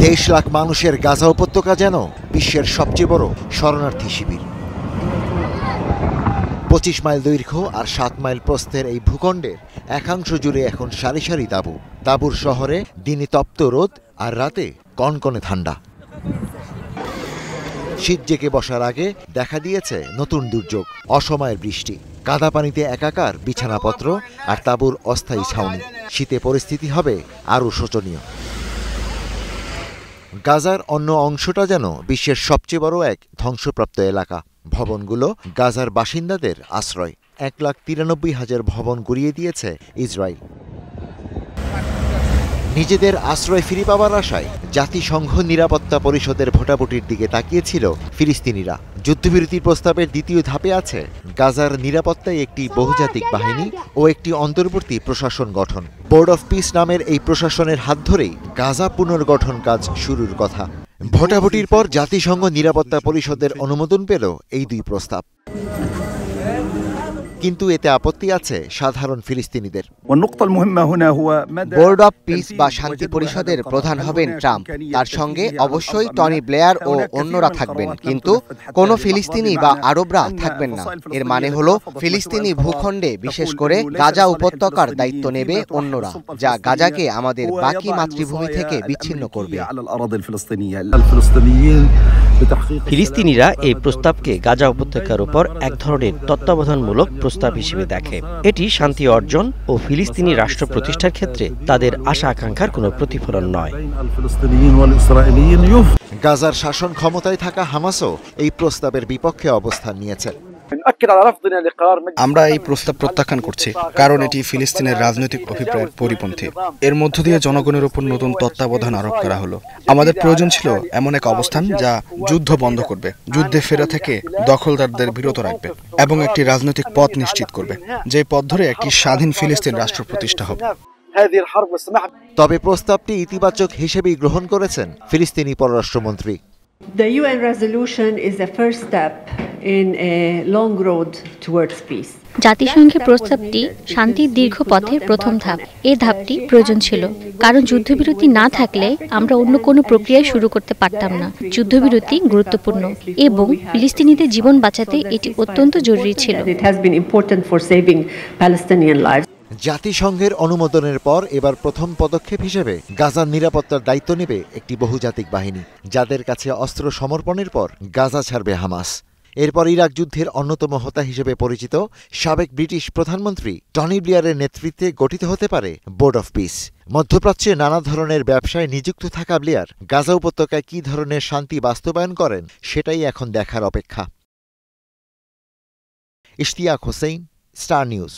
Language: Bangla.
23 লাখ মানুষের গাজা উপত্যকা যেন বিশ্বের সবচেয়ে বড় শরণার্থী শিবির। 25 মাইল দৈর্ঘ্য আর 7 মাইল প্রস্থের এই ভূখণ্ডের একাংশ জুড়ে এখন সারি সারি তাঁবু। তাঁবুর শহরে দিনে তপ্ত রোদ আর রাতে কনকনে ঠান্ডা। শীত জেগে বসার আগে দেখা দিয়েছে নতুন দুর্যোগ, অসময়ের বৃষ্টি, কাদা পানিতে একাকার বিছানাপত্র আর তাঁবুর অস্থায়ী ছাউনি। শীতে পরিস্থিতি হবে আরও শোচনীয়। গাজার অন্য অংশটা যেন বিশ্বের সবচেয়ে বড় এক ধ্বংসপ্রাপ্ত এলাকা। ভবনগুলো গাজার বাসিন্দাদের আশ্রয়। 1,93,000 ভবন গুঁড়িয়ে দিয়েছে ইসরায়েল। নিজেদের আশ্রয় ফিরে পাওয়ার আশায় জাতিসংঘ নিরাপত্তা পরিষদের ভোটাভুটির দিকে তাকিয়েছিল ফিলিস্তিনিরা। যুদ্ধবিরতির প্রস্তাবের দ্বিতীয় ধাপে আছে গাজার নিরাপত্তায় একটি বহুজাতিক বাহিনী ও একটি অন্তর্বর্তী প্রশাসন গঠন। বোর্ড অফ পিস নামের এই প্রশাসনের হাত ধরেই গাজা পুনর্গঠন কাজ শুরুর কথা। ভোটাভুটির পর জাতিসংঘ নিরাপত্তা পরিষদের অনুমোদন পেল এই দুই প্রস্তাব। কিন্তু এতে আপত্তি আছে সাধারণ ফিলিস্তিনিদের। বোর্ড অব পিস বা শান্তি পরিষদের প্রধান হবেন ট্রাম্প। তার সঙ্গে অবশ্যই টনি ব্লেয়ার ও অন্যরা থাকবেন, কিন্তু কোনো ফিলিস্তিনি বা আরবরা থাকবেন না। এর মানে হলো ফিলিস্তিনি ভূখণ্ডে, বিশেষ করে গাজা উপত্যকার দায়িত্ব নেবে অন্যরা, যা গাজাকে আমাদের বাকি মাতৃভূমি থেকে বিচ্ছিন্ন করবে। ফিলিস্তিনিরা এই প্রস্তাবকে গাজা উপত্যকার উপর এক ধরনের তত্ত্বাবধানমূলক প্রস্তাব হিসেবে দেখে। এটি শান্তি অর্জন ও ফিলিস্তিনি রাষ্ট্র প্রতিষ্ঠার ক্ষেত্রে তাদের আশা আকাঙ্ক্ষার কোনো প্রতিফলন নয়। গাজার শাসন ক্ষমতায় থাকা হামাসও এই প্রস্তাবের বিপক্ষে অবস্থান নিয়েছে। আমরা এই প্রস্তাব প্রত্যাখ্যান করছি, কারণ এটি ফিলিস্তিনের রাজনৈতিক অভিপ্রায়ের পরিপন্থী। এর মধ্য দিয়ে জনগণের উপর নতুন তত্ত্বাবধান আরোপ করা হলো। আমাদের প্রয়োজন ছিল এমন এক অবস্থান যা যুদ্ধ বন্ধ করবে, যুদ্ধে ফেরা থেকে দখলদারদের বিরত রাখবে এবং একটি রাজনৈতিক পথ নিশ্চিত করবে, যে পথ ধরে একটি স্বাধীন ফিলিস্তিন রাষ্ট্র প্রতিষ্ঠা হবে। তবে প্রস্তাবটি ইতিবাচক হিসেবেই গ্রহণ করেছেন ফিলিস্তিনি পররাষ্ট্রমন্ত্রী। The UN resolution is the first step in a long road towards peace. জাতিসংঘের প্রস্তাবটি শান্তির দীর্ঘ পথের প্রথম ধাপ। এই ধাপটি প্রয়োজন ছিল, কারণ যুদ্ধবিরতি না থাকলে আমরা অন্য কোনো প্রক্রিয়া শুরু করতে পারতাম না। যুদ্ধবিরতি গুরুত্বপূর্ণ এবং ফিলিস্তিনিদের জীবন বাঁচাতে এটি অত্যন্ত জরুরি ছিল। জাতিসংঘের অনুমোদনের পর এবার প্রথম পদক্ষেপ হিসেবে গাজার নিরাপত্তার দায়িত্ব নেবে একটি বহুজাতিক বাহিনী, যাদের কাছে অস্ত্র সমর্পণের পর গাজা ছাড়বে হামাস। এরপর ইরাক যুদ্ধের অন্যতম হোতা হিসেবে পরিচিত সাবেক ব্রিটিশ প্রধানমন্ত্রী টনি ব্লেয়ারের নেতৃত্বে গঠিত হতে পারে বোর্ড অফ পিস। মধ্যপ্রাচ্যে নানা ধরনের ব্যবসায় নিযুক্ত থাকা ব্লেয়ার গাজা উপত্যকায় কী ধরনের শান্তি বাস্তবায়ন করেন, সেটাই এখন দেখার অপেক্ষা। Ishtiaq Hossain, star news.